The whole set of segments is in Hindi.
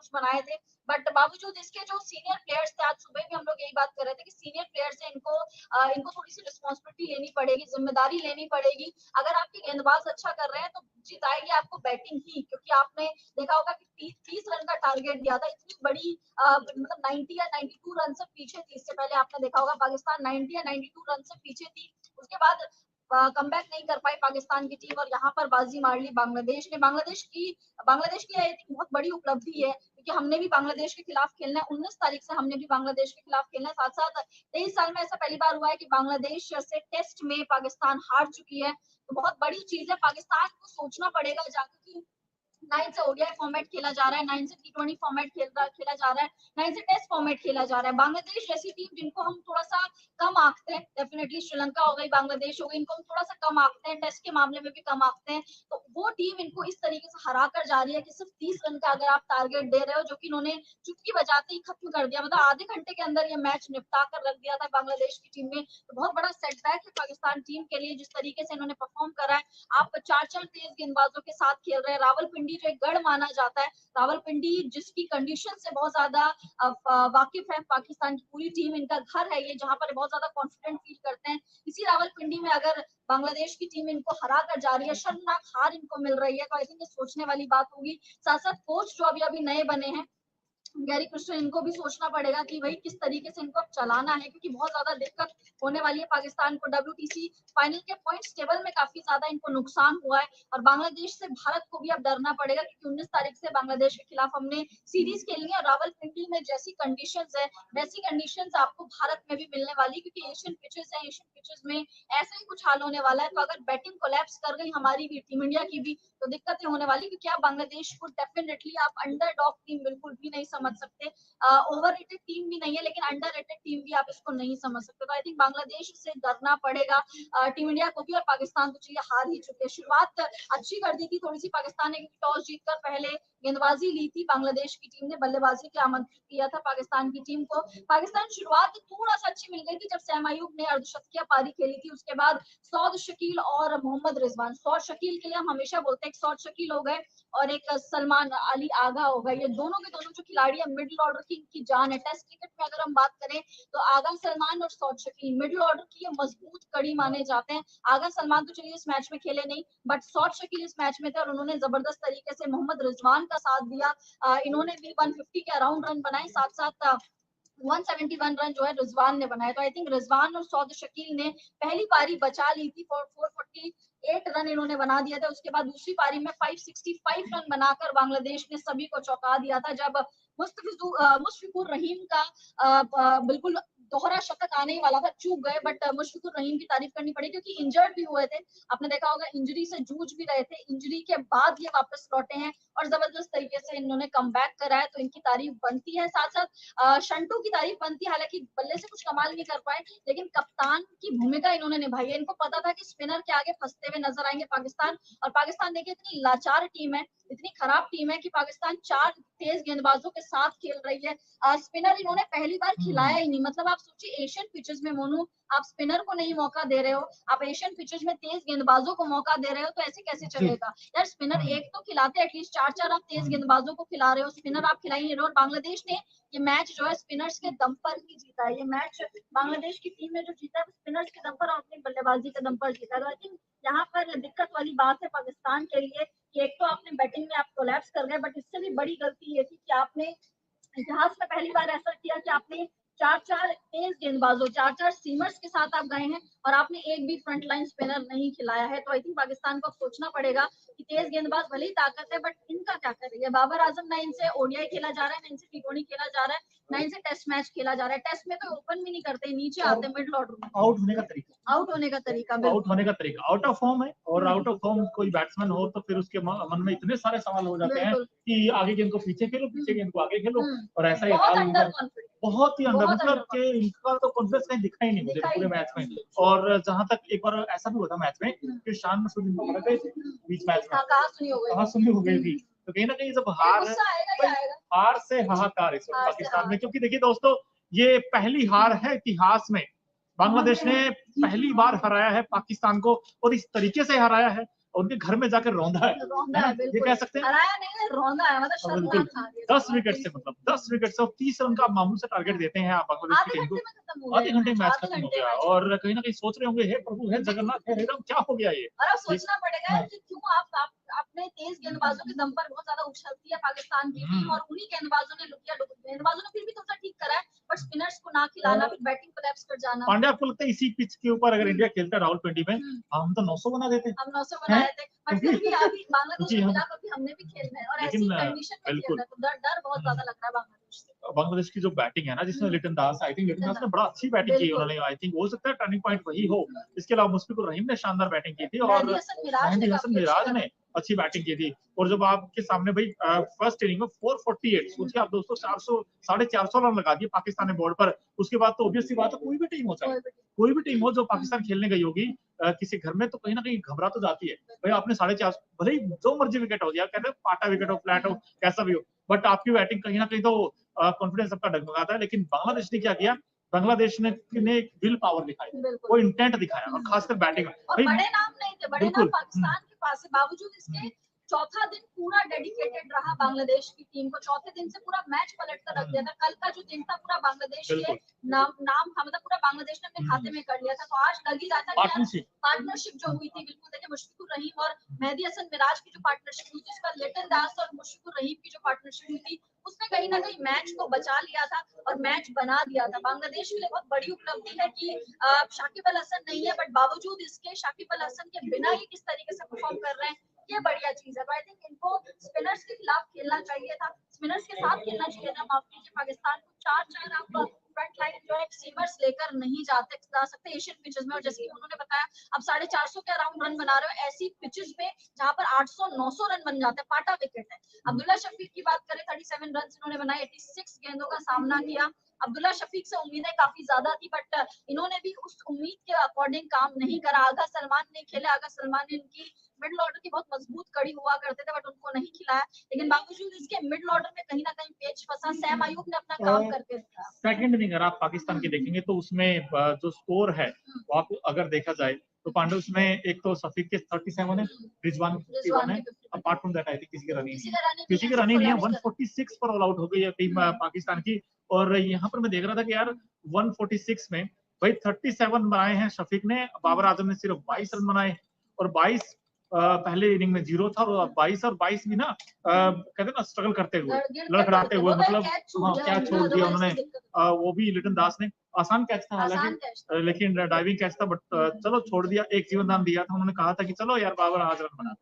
कुछ बनाए थे, बट बावजूद इसके जो सीनियर प्लेयर्स थे, आज सुबह भी हम लोग यही बात कर रहे थे कि सीनियर प्लेयर्स है, इनको थोड़ी सी रिस्पॉन्सिबिलिटी लेनी पड़ेगी, जिम्मेदारी लेनी पड़ेगी। अगर आपके गेंदबाज अच्छा कर रहे हैं तो जिताएगी आपको बैटिंग ही, क्योंकि आपने देखा होगा कि 30 रन का टारगेट दिया था, इतनी बड़ी मतलब 90 या 92 रन से पीछे थी। इससे पहले आपने देखा होगा पाकिस्तान 90 या 92 रन से पीछे थी, उसके बाद कमबैक नहीं कर पाई पाकिस्तान की टीम और यहाँ पर बाजी मार ली बांग्लादेश ने। बांग्लादेश की आई थिंक बहुत बड़ी उपलब्धि है, क्योंकि हमने भी बांग्लादेश के खिलाफ खेलना है, 19 तारीख से हमने भी बांग्लादेश के खिलाफ खेलना है। साथ साथ 23 साल में ऐसा पहली बार हुआ है कि बांग्लादेश से टेस्ट में पाकिस्तान हार चुकी है, तो बहुत बड़ी चीज है। पाकिस्तान को सोचना पड़ेगा जाकर कि 9 से ओडीआई फॉर्मेट खेला जा रहा है, 9 से टी20 फॉर्मेट खेला जा रहा है, 9 से टेस्ट फॉर्मेट खेला जा रहा है। बांग्लादेश जैसी टीम जिनको हम थोड़ा सा कम आंकते हैं, डेफिनेटली श्रीलंका हो गई, बांग्लादेश हो गई, इनको हम थोड़ा सा कम आंकते हैं, टेस्ट के मामले में भी कम आंकते हैं, तो वो टीम इनको इस तरीके से हरा कर जा रही है कि सिर्फ 30 रन का अगर आप टारगेट दे रहे हो, जो कि इन्होंने चुटकी बजाते ही खत्म कर दिया, मतलब आधे घंटे के अंदर ये मैच निपटा कर रख दिया था बांग्लादेश की टीम ने। तो बहुत बड़ा सेटबैक है पाकिस्तान टीम के लिए, जिस तरीके से इन्होंने परफॉर्म करा है। आप 4 तेज गेंदबाजों के साथ खेल रहे हैं। रावलपिंडी जो एक गढ़ माना जाता है, रावलपिंडी जिसकी कंडीशन से बहुत ज्यादा वाकिफ है पाकिस्तान की पूरी टीम, इनका घर है ये, जहां पर बहुत ज्यादा कॉन्फिडेंट फील करते हैं। इसी रावलपिंडी में अगर बांग्लादेश की टीम इनको हरा कर जा रही है, शर्मनाक हार इनको मिल रही है, तो आई थिंक ये सोचने वाली बात होगी। साथ साथ कोच जो अभी अभी नए बने हैं गैरी क्रिस्टो, इनको भी सोचना पड़ेगा कि भाई किस तरीके से इनको अब चलाना है, क्योंकि बहुत ज्यादा दिक्कत होने वाली है पाकिस्तान को। WTC फाइनल के पॉइंट्स टेबल में काफी ज्यादा इनको नुकसान हुआ है, और बांग्लादेश से भारत को भी अब डरना पड़ेगा, क्योंकि 19 तारीख से बांग्लादेश के खिलाफ हमने सीरीज खेलनी है, और रावलपिंडी में जैसी कंडीशंस है वैसी कंडीशंस आपको भारत में भी मिलने वाली, क्योंकि एशियन पिचेस है, एशियन पिचेस में ऐसा ही कुछ हाल होने वाला है। तो अगर बैटिंग कोलैप्स कर गई हमारी भी, टीम इंडिया की भी, तो दिक्कतें होने वाली, क्योंकि आप बांग्लादेश को डेफिनेटली आप अंडरडॉग टीम बिल्कुल भी नहीं समझ सकते, ओवर रेटेड टीम भी नहीं है, लेकिन अंडर रेटेड टीम भी आप इसको नहीं समझ सकते। तो आई थिंक बांग्लादेश से डरना पड़ेगा टीम इंडिया को भी, और पाकिस्तान को चाहिए, हार ही चुके। शुरुआत अच्छी कर दी थी थोड़ी सी पाकिस्तान ने, टॉस जीतकर पहले गेंदबाजी ली थी, बांग्लादेश की टीम ने बल्लेबाजी के आमंत्रित किया था पाकिस्तान की टीम को। पाकिस्तान शुरुआत थोड़ा सा अच्छी मिल गई थी जब सैम अयूब ने अर्धशतकीय पारी खेली थी, उसके बाद सौद शकील और मोहम्मद रिजवान, सौद शकील के लिए हम हमेशा बोलते हैं सौद शकील हो गए और एक सलमान अली आगा हो गए, ये दोनों के दोनों जो खिलाड़ी है मिडिल ऑर्डर की इनकी जान है। टेस्ट क्रिकेट में अगर हम बात करें तो आगा सलमान और सौद शकील मिडिल ऑर्डर की ये मजबूत कड़ी माने जाते हैं। आगा सलमान तो चलिए इस मैच में खेले नहीं, बट सौद शकील इस मैच में थे और उन्होंने जबरदस्त तरीके से मोहम्मद रिजवान का साथ दिया। इन्होंने भी 150 के अराउंड रन बनाए, साथ साथ 171 रन जो है रिजवान ने बनाए। तो आई थिंक रिजवान और सौद शकील ने पहली पारी बचा ली थी, 448 रन इन्होंने बना दिया था। उसके बाद दूसरी पारी में 565 रन बनाकर बांग्लादेश ने सभी को चौंका दिया था, जब मुशफिकुर रहीम का बिल्कुल दोहरा शतक आने ही वाला था, चूक गए, बट मुशफिकुर रहीम की तारीफ करनी पड़ी, क्योंकि इंजर्ड भी हुए थे, आपने देखा होगा इंजरी से जूझ भी रहे थे, इंजरी के बाद ये वापस लौटे हैं और जबरदस्त तरीके से इन्होंने कमबैक करा है, तो इनकी तारीफ बनती है। साथ साथ शंटू की तारीफ बनती है, हालांकि बल्ले से कुछ कमाल नहीं कर पाए, लेकिन कप्तान की भूमिका इन्होंने निभाई है। इनको पता था कि स्पिनर के आगे फंसते हुए नजर आएंगे पाकिस्तान, और पाकिस्तान देखिए इतनी लाचार टीम है, इतनी खराब टीम है कि पाकिस्तान 4 तेज गेंदबाजों के साथ खेल रही है। स्पिनर इन्होंने पहली बार खिलाया ही नहीं, मतलब आप सोचिए एशियन पिचेस में मोनू आप स्पिनर को नहीं मौका दे रहे हो, आप एशियन पिचेस में तेज गेंदबाजों को मौका दे रहे हो, तो ऐसे कैसे चलेगा यार। स्पिनर एक तो खिलाते, एटलीस्ट 4 आप तेज गेंदबाजों को खिला रहे हो, स्पिनर आप खिला ही नहीं रहे हो। और बांग्लादेश ने ये मैच जो है स्पिनर्स के दम पर ही जीता है, ये मैच बांग्लादेश की टीम ने जो जीता है स्पिनर्स के दम पर और अपनी बल्लेबाजी के दम पर जीता है। तो आई थिंक यहाँ पर दिक्कत वाली बात है पाकिस्तान के लिए कि एक तो आपने बैटिंग में आप कोलैप्स कर गए, बट इससे भी बड़ी गलती ये थी कि आपने इतिहास में पहली बार ऐसा किया कि आपने 4 तेज गेंदबाजों, 4 सीमर्स के साथ आप गए हैं और आपने एक भी फ्रंट लाइन स्पिनर नहीं खिलाया है। तो आई थिंक पाकिस्तान को सोचना पड़ेगा कि तेज गेंदबाज भले ही ताकत है, बट इनका क्या करेंगे। बाबर आजम ना इनसे ओडीआई खेला जा रहा है, ना इनसे टी20 खेला जा रहा है, ना इनसे टेस्ट मैच खेला जा रहा है। टेस्ट में तो ओपन भी नहीं करते, नीचे आते मिडिल ऑर्डर में। आउट होने का तरीका, आउट होने का तरीका, आउट होने का तरीका, आउट ऑफ फॉर्म है, और आउट ऑफ फॉर्म कोई बैट्समैन हो तो फिर उसके मन में इतने सारे सवाल हो जाते हैं कि आगे गेंद को पीछे खेलो, पीछे गेंद को आगे खेलो, और ऐसा ही हाल बहुत ही अंदर, मतलब कि इनका तो कॉन्फिडेंस कहीं दिखा ही नहीं मुझे पूरे मैच में। और जहां तक एक बार ऐसा भी हुआ था मैच में कि शान सुनी हो गए थे बीच मैच में, कहाँ सुनी हो गई थी, तो कहीं ना कहीं जब हार से हाहाकार इस वक्त पाकिस्तान में। क्योंकि देखिए दोस्तों, ये पहली हार है इतिहास में, बांग्लादेश ने पहली बार हराया है पाकिस्तान को, और इस तरीके से हराया है। उनके घर में जाकर रौंदा है ना? ये बिल्कुल। कह सकते हैं। हराया नहीं है, रौंदा है, मतलब बिल्कुल, शर्मनाक खा दिया। 10 विकेट से, मतलब 10 विकेट से, और 30 रन का आप मामूल से टारगेट देते हैं आप बांग्लादेश की आधे टीम घंटे को। में खत्म हो गया आधे घंटे में मैच आधे खत्म हो घंटे गया, मैच और कहीं न कहीं सोच रहे होंगे, हे प्रभु, हे जगन्नाथ, हे राम, क्या हो गया ये? और अब ये सोचना पड़ेगा हाँ। कि क्यों आप अपने तेज गेंदबाजों के दम पर बहुत ज्यादा उछलती है पाकिस्तान की टीम, और उन्हीं गेंदबाजों ने गेंदबाजों ने फिर भी थोड़ा ठीक करा है, बट स्पिनर्स को ना खिलाना, फिर बैटिंग कोलैप्स कर जाना। पांड्या, आपको लगता है इसी पिच के ऊपर अगर इंडिया खेलता रावलपिंडी में, हम तो 900 बना देते? हम 900 हैं? बनाए थे, बट फिर भी अभी बांग्लादेश क्योंकि को हम, मिला, कभी हमने भी खेलना है, और लेकिन ऐसी कंडीशन में बिल्कुल। खेलना है, तो डर बहुत ज्यादा लग रहा है बांग्लादेश से। बांग्लादेश की जो बैटिंग है ना, जिसमें लिटन दास, आई थिंक लिटन दास ने बड़ा अच्छी बैटिंग की बिल्कुल। उन्होंने, आई थिंक हो सकता है टर्निंग पॉइंट वही हो। इसके अलावा मुशफिकुर रहीम ने शानदार बैटिंग की थी, और मेहदी हसन मिराज ने मेहदी हसन काफी मिराज अच्छी ने अच्छी बैटिंग की थी। और जब आपके सामने भाई फर्स्ट इनिंग में 448, सोचिए आप दोस्तों, 400, 450 रन लगा दिए पाकिस्तान ने बोर्ड पर। उसके बाद तो ऑब्वियस सी बात है, कोई भी टीम हो, चाहे कोई भी टीम हो जो पाकिस्तान खेलने गई होगी किसी घर में, तो कहीं ना कहीं घबरा तो जाती है। भाई आपने 450, भले ही जो मर्जी विकेट हो, या कहते हैं पाटा विकेट हो, फ्लैट हो, कैसा भी हो, बट आपकी बैटिंग कहीं ना कहीं तो कॉन्फिडेंस सबका डगमगाता है। लेकिन बांग्लादेश ने क्या किया, बांग्लादेश ने एक विल पावर दिखाई, वो इंटेंट दिखाया, और खासकर बैटिंग में। और बड़े नाम नहीं थे, बड़े नाम बिल्कुल। पाकिस्तान के पास है, बावजूद इसके चौथा दिन पूरा डेडिकेटेड रहा बांग्लादेश की टीम को, चौथे दिन से पूरा मैच पलट कर रख दिया था। कल का जो दिन था पूरा बांग्लादेश के बिल्कुल। नाम था, मतलब पूरा बांग्लादेश ने अपने खाते में कर लिया था। तो आज लग ही रहा था कि पार्टनरशिप जो हुई थी, बिल्कुल देखिए, मुशफिकुर रहीम और मेहदी हसन मिराज की जो पार्टनरशिप हुई थी, उसका लिटन दास और मुशफिकुर रहीम की जो पार्टनरशिप हुई थी, उसने कहीं ना कहीं मैच को बचा लिया था और मैच बना दिया था। बांग्लादेश के लिए बहुत बड़ी उपलब्धि है कि शाकिब अल हसन नहीं है, बट बावजूद इसके शाकिब अल हसन के बिना ही किस तरीके से परफॉर्म कर रहे हैं, ये बढ़िया चीज है। आई थिंक इनको स्पिनर्स के खिलाफ खेलना चाहिए था, स्पिनर्स के साथ खेलना चाहिए था, माफ कीजिए। पाकिस्तान को 4-4 आप फ्रंट लाइन जो है सीमर्स लेकर नहीं जा सकते एशियन पिचेस में, और जैसे कि उन्होंने बताया, अब 450 के अराउंड रन बना रहे हो ऐसी पिचेस में जहां पर 800-900 रन बन जाते हैं, पाटा विकेट है। अब्दुल्ला शफीक की बात करें, 37 रन इन्होंने बनाए, 86 गेंदों का सामना किया। अब्दुल्ला शफीक से उम्मीदें काफी ज्यादा थी, बट इन्होंने भी उस उम्मीद के अकॉर्डिंग काम नहीं करा। आगा सलमान ने खेले, आगा सलमान ने इनकी मिडिल ऑर्डर की बहुत मजबूत कड़ी हुआ करते थे, बट उनको नहीं खिलाया। लेकिन बावजूद इसके मिडिल ऑर्डर में कहीं ना कहीं पेच फंसा। सैम अयूब ने अपना काम करके दिखाया। सेकंड इनिंग अगर आप पाकिस्तान की देखेंगे तो उसमें जो स्कोर है, वो आप अगर देखा जाए तो पांडे उसमें एक तो सफीक के 37 है, रिजवान 51 है। Apart from that I think किसी की रन ही नहीं है। 146 पर ऑल आउट हो गई है टीम पाकिस्तान की। और यहाँ पर मैं देख रहा था कि यार 146 में भाई 37 बनाए हैं शफीक ने, बाबर आजम ने सिर्फ 22 रन बनाए, और 22 पहले इनिंग में 0 था, और 22 और 22 भी ना कहते हैं ना स्ट्रगल करते हुए, लड़खड़ाते हुए, मतलब कैच छोड़ दिया उन्होंने। वो भी लिटन दास ने, आसान कैच था हालांकि, लेकिन डाइविंग कैच था, बट चलो छोड़ दिया। एक जीवन दान दिया था, उन्होंने कहा था कि चलो यार बाबर आज रन बना,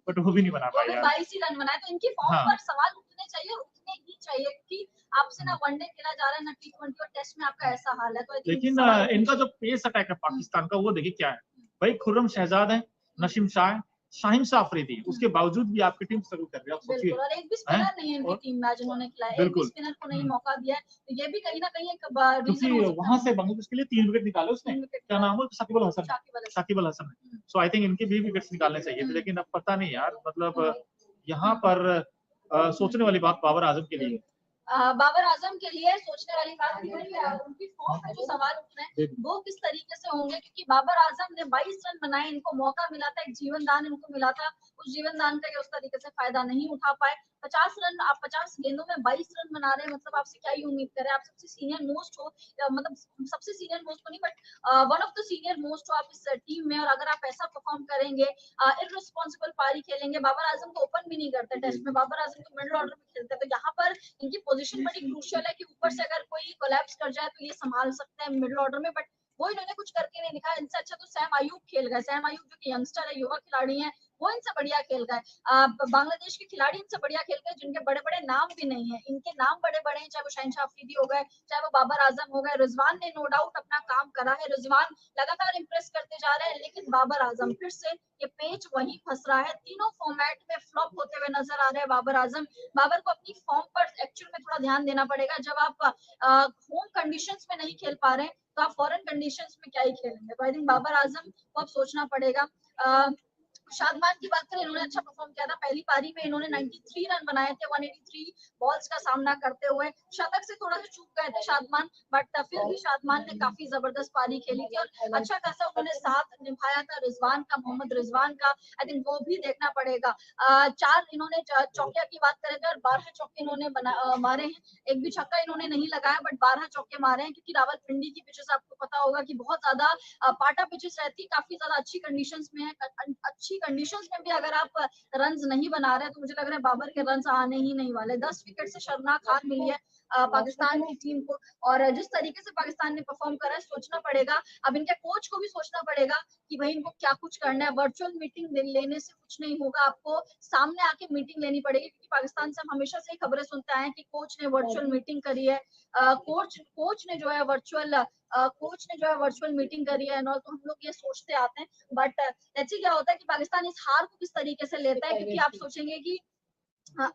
बट वो भी नहीं बना पाया यार। 22 ही रन बनाए, तो इनकी फॉर्म पर सवाल उठने चाहिए, और उठने ही चाहिए, क्योंकि आपसे ना वनडे खेला जा रहा है, ना T20 और टेस्ट में आपका ऐसा हाल है। तो लेकिन इनका जो पेस अटैक है पाकिस्तान का, वो देखिए क्या है भाई। खुर्रम शहजाद है, नसीम शाह, शाहिन शाह अफरीदी, उसके बावजूद भी आपकी टीम स्ट्रगल कर रही है। आप सोचिए, और एक भी स्पिनर नहीं है इनकी टीम में जिन्होंने खिलाया, एक भी स्पिनर को नहीं मौका दिया है, तो ये भी कहीं ना कहीं एक रीजन हो सकता है। वहां से बांग्लादेश के लिए 3 विकेट निकाले उसने, क्या नाम है, शाकिब अल हसन। सो आई थिंक इनके भी विकेट्स निकालने चाहिए थे, लेकिन अब पता नहीं यार, मतलब यहाँ पर सोचने वाली बात बाबर आजम के लिए, बाबर आजम के लिए सोचने वाली बात है कि उनकी फॉर्म पे जो सवाल उठ रहे हैं वो किस तरीके से होंगे, क्योंकि बाबर आजम ने 22 रन बनाए, इनको मौका मिला था, एक जीवन दान इनको मिला था, उस जीवन दान का ये उस तरीके से फायदा नहीं उठा पाए। 50 रन, आप 50 गेंदों में 22 रन बना रहे हैं, मतलब आपसे क्या ही उम्मीद करें। आप सबसे सीनियर मोस्ट हो, मतलब सबसे सीनियर मोस्ट तो नहीं, but one of the senior most हो आप इस टीम में, और अगर आप ऐसा परफॉर्म करेंगे, इररिस्पांसिबल पारी खेलेंगे। बाबर आजम को ओपन भी नहीं करते टेस्ट में, बाबर आजम को मिडिल ऑर्डर में खेलते हैं, तो यहाँ पर इनकी पोजीशन बड़ी क्रूशियल है कि ऊपर से अगर कोई कोलैप्स कर जाए तो ये संभाल सकते हैं मिडिल ऑर्डर में, बट वो इन्होंने कुछ करके नहीं दिखाया। इनसे अच्छा तो सैम अयूब खेल गए। सैम अयूब जो कि यंगस्टर है, युवा खिलाड़ी हैं, वो इनसे बढ़िया खेल गए। बांग्लादेश के खिलाड़ी इनसे बढ़िया खेल गए, जिनके बड़े बड़े नाम भी नहीं है। इनके नाम बड़े बड़े हैं, चाहे वो शहनशाह अफरीदी हो गए, चाहे वो बाबर आजम हो गए। रिजवान ने नो डाउट अपना काम करा है, रिजवान लगातार इंप्रेस करते जा रहे हैं, लेकिन बाबर आजम फिर से ये पेच वही फंस रहा है। तीनों फॉर्मेट में फ्लॉप होते हुए नजर आ रहे हैं बाबर आजम। बाबर को अपनी फॉर्म पर एक्चुअल में थोड़ा ध्यान देना पड़ेगा। जब आप होम कंडीशंस में नहीं खेल पा रहे हैं, तो आप फॉरेन कंडीशंस में क्या ही खेलेंगे। तो आई थिंक बाबर आजम को अब सोचना पड़ेगा। शादमान की बात करें, इन्होंने अच्छा परफॉर्म किया था। पहली पारी में इन्होंने 93 रन बनाए थे 183 बॉल्स का सामना करते हुए। शतक से थोड़ा सा चूक गए थे शादमान, बट फिर भी शादमान ने काफी जबरदस्त पारी खेली थी और अच्छा खासा उन्होंने साथ निभाया था रिजवान का, मोहम्मद रिजवान का। आई थिंक वो भी देखना पड़ेगा। 4 इन्होंने चौकिया की बात करें तो 12 चौके इन्होंने मारे हैं। एक भी छक्का इन्होंने नहीं लगाया, बट 12 चौके मारे हैं, क्योंकि रावलपिंडी की पिचेस आपको पता होगा कि बहुत ज्यादा पाटा पिचेस रहती है, काफी ज्यादा अच्छी कंडीशंस में है। अच्छी कंडीशंस में भी अगर आप रन्स नहीं बना रहे तो मुझे लग रहा है बाबर के रन्स आने ही नहीं वाले। 10 विकेट से शर्मनाक हार मिली है पाकिस्तान की टीम को, और जिस तरीके से पाकिस्तान ने परफॉर्म करा है, सोचना पड़ेगा। अब इनके कोच को भी सोचना पड़ेगा कि भाई इनको क्या कुछ करना है। वर्चुअल मीटिंग लेने से कुछ नहीं होगा, आपको सामने आके मीटिंग लेनी पड़ेगी, क्योंकि पाकिस्तान से हम हमेशा से ही खबरें सुनते आए हैं कि कोच ने वर्चुअल मीटिंग करी है। कोच ने जो है वर्चुअल मीटिंग करी है, तो हम लोग ये सोचते आते हैं। बट लेट्स सी क्या होता है कि पाकिस्तान इस हार को किस तरीके से लेता है, क्योंकि आप सोचेंगे कि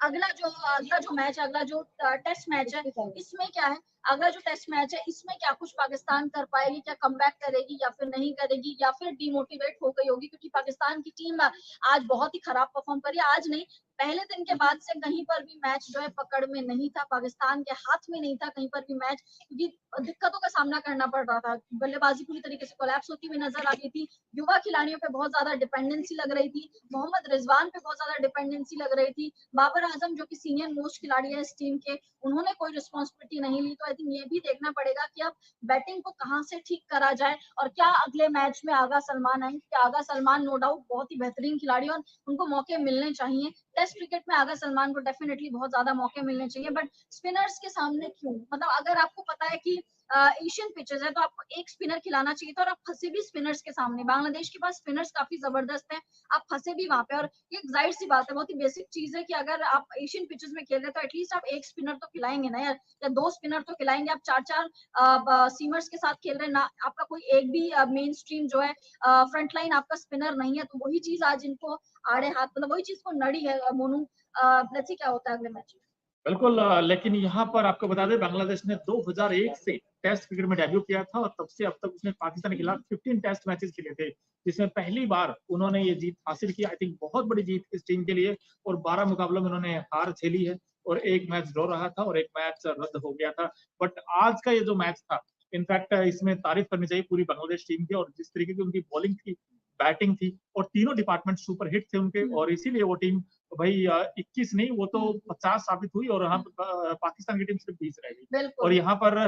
अगला जो मैच, अगला जो टेस्ट मैच है, इसमें क्या है, अगला जो टेस्ट मैच है इसमें क्या कुछ पाकिस्तान कर पाएगी, क्या कमबैक करेगी या फिर नहीं करेगी, या फिर डिमोटिवेट हो गई होगी, क्योंकि पाकिस्तान की टीम आज बहुत ही खराब परफॉर्म करी। आज नहीं, पहले दिन के बाद से कहीं पर भी मैच जो है पकड़ में नहीं था, पाकिस्तान के हाथ में नहीं था कहीं पर भी मैच, क्योंकि दिक्कतों का सामना करना पड़ रहा था। बल्लेबाजी पूरी तरीके से कोलैप्स होती हुई नजर आ रही थी। युवा खिलाड़ियों पे बहुत ज्यादा डिपेंडेंसी लग रही थी, मोहम्मद रिजवान पे बहुत ज्यादा डिपेंडेंसी लग रही थी। बाबर आजम जो कि सीनियर मोस्ट खिलाड़ी है इस टीम के, उन्होंने कोई रिस्पॉन्सिबिलिटी नहीं ली। तो आई थिंक ये भी देखना पड़ेगा कि अब बैटिंग को कहां से ठीक करा जाए, और क्या अगले मैच में आगा सलमान आएंगे, क्या आगा सलमान नो डाउट बहुत ही बेहतरीन खिलाड़ी और उनको मौके मिलने चाहिए। टेस्ट क्रिकेट में आगा सलमान को डेफिनेटली बहुत ज्यादा मौके मिलने चाहिए, बट स्पिनर्स के सामने क्यों? मतलब अगर आपको पता है कि एशियन पिचेस है तो आपको एक स्पिनर खिलाना चाहिए था, और आप फंसे भी स्पिनर्स के सामने। बांग्लादेश के पास स्पिनर्स काफी जबरदस्त हैं, आप फंसे भी वहां पे। और ये जाहिर सी बात है, बहुत ही बेसिक चीज है कि अगर आप एशियन पिचेस में खेल रहे तो एटलीस्ट आप एक स्पिनर तो खिलाएंगे ना यार, या 2 स्पिनर तो खिलाएंगे। आप 4-4 सीमर्स के साथ खेल रहे हैं ना, आपका कोई एक भी मेन स्ट्रीम जो है फ्रंट लाइन आपका स्पिनर नहीं है, तो वही चीज आज इनको आड़े हाथ, मतलब वही चीज को नड़ी है मोनू। लेट्स सी क्या होता है अगले मैच में। बिल्कुल, लेकिन यहाँ पर आपको बता दें बांग्लादेश ने 2001 से टेस्ट क्रिकेट में डेब्यू किया था, और तब से अब तक उसने पाकिस्तान के खिलाफ 15 टेस्ट मैचेस खेले थे, जिसमें पहली बार उन्होंने ये जीत हासिल की। आई थिंक बहुत बड़ी जीत इस टीम के लिए, और 12 मुकाबलों में उन्होंने हार झेली है, और एक मैच ड्रॉ रहा था और एक मैच रद्द हो गया था। बट आज का ये जो मैच था, इनफैक्ट इसमें तारीफ करनी चाहिए पूरी बांग्लादेश टीम की, और जिस तरीके की उनकी बॉलिंग थी, बैटिंग थी, और तीनों डिपार्टमेंट सुपर हिट थे उनके, और इसीलिए वो टीम भाई 21 नहीं, वो तो 50 साबित हुई, और यहाँ पाकिस्तान की टीम सिर्फ 20 रह गई। और यहाँ पर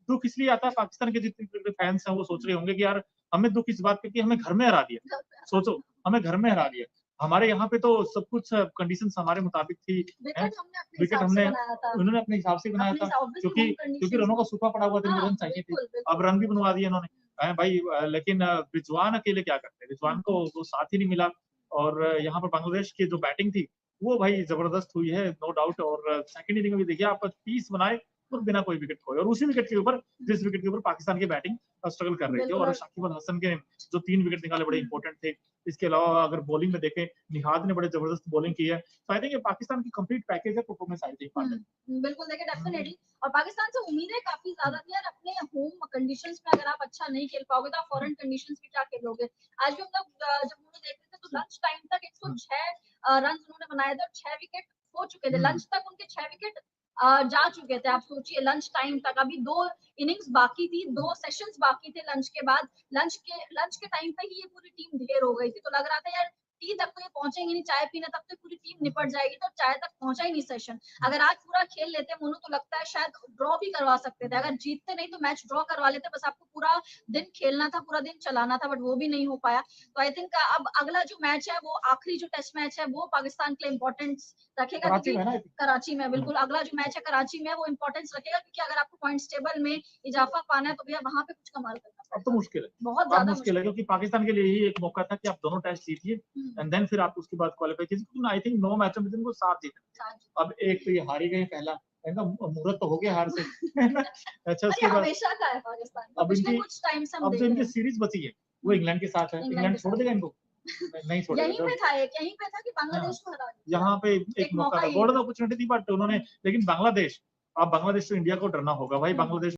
दुख इसलिए आता है, पाकिस्तान के जितने फैंस हैं वो सोच रहे होंगे कि यार हमें दुख इस बात पे कि हमें घर में हरा दिया। सोचो, हमें घर में हरा दिया। हमारे यहाँ पे तो सब कुछ कंडीशंस हमारे मुताबिक थी। विकेट हमने उन्होंने अपने हिसाब से बनाया था, क्योंकि रनों का सूखा पड़ा हुआ था, रन चाहिए थे। अब रन भी बनवा दिए इन्होंने भाई, लेकिन रिजवान अकेले क्या करते, रिजवान को वो साथ ही नहीं मिला। और यहाँ पर बांग्लादेश की जो बैटिंग थी वो भाई जबरदस्त हुई है, नो डाउट। और सेकंड इनिंग में भी देखिए आप 30 बनाए और बिना कोई विकेट खोए, और उसी विकेट के ऊपर, जिस विकेट के ऊपर पाकिस्तान की बैटिंग स्ट्रगल कर रही थी, और शाकिब अल हसन के जो 3 विकेट निकाले बड़े इंपॉर्टेंट थे। इसके अलावा अगर बॉलिंग में देखें, निहाद ने बड़े जबरदस्त बॉलिंग की है। तो आई थिंक ये पाकिस्तान की कंप्लीट पैकेज है परफॉर्मेंस, आई थिंक। बिल्कुल, देखिए डेफिनेटली, और पाकिस्तान से उम्मीदें काफी ज्यादा थी यार। अपने होम कंडीशंस में अगर आप अच्छा नहीं खेल पाओगे तो आप फॉरेन कंडीशंस में क्या खेलोगे। आज भी हम लोग जब उन्होंने देख रहे थे तो लंच टाइम तक 106 रन उन्होंने बनाए थे, और 6 विकेट हो चुके थे। लंच तक उनके 6 विकेट जा चुके थे। आप सोचिए, लंच टाइम तक अभी 2 इनिंग्स बाकी थी, 2 सेशंस बाकी थे लंच के बाद। लंच के टाइम पे ही ये पूरी टीम ढेर हो गई थी, तो लग रहा था यार टी तक तो ये पहुंचेंगे नहीं, चाय पीने तक तो पूरी टीम निपट जाएगी, तो चाय तक पहुंचा ही नहीं सेशन। अगर आज पूरा खेल लेते मोनू तो लगता है शायद ड्रॉ भी करवा सकते थे। अगर जीतते नहीं तो मैच ड्रॉ करवा लेते, बस आपको पूरा दिन खेलना था, पूरा दिन चलाना था, बट वो भी नहीं हो पाया। तो आई थिंक अब अगला जो मैच है, वो आखिरी जो टेस्ट मैच है, वो पाकिस्तान के लिए इंपॉर्टेंस रखेगा, क्योंकि कराची में, बिल्कुल अगला जो मैच है कराची में, वो इंपॉर्टेंस रखेगा, क्योंकि अगर आपको पॉइंट्स टेबल में इजाफा पाना है तो भैया वहां पे कुछ कमाल करना। अब तो मुश्किल है, बहुत ज्यादा मुश्किल है, क्योंकि पाकिस्तान के लिए ही एक मौका था कि आप दोनों टेस्ट जीतिए, एंड देन फिर आप उसके बाद क्वालिफाई कीजिए। आई थिंक 9 मैचों में तुमको 7 जीतना। अब एक तो ये हारी गए पहला, मुहूर्त तो हो गया हार से। अच्छा, उसके बाद हमेशा का है पाकिस्तान, अब इनकी कुछ टाइम से अब जो इनकी सीरीज बची है वो इंग्लैंड के साथ है। इंग्लैंड छोड़ देगा इनको? नहीं छोड़ेगा। यहीं पे था कि बांग्लादेश को हरा दिया। यहाँ पे एक मौका था, गोल्डन अपॉर्चुनिटी थी, बट उन्होंने, लेकिन बांग्लादेश, अब बांग्लादेश तो इंडिया को डरना होगा भाई। बांग्लादेश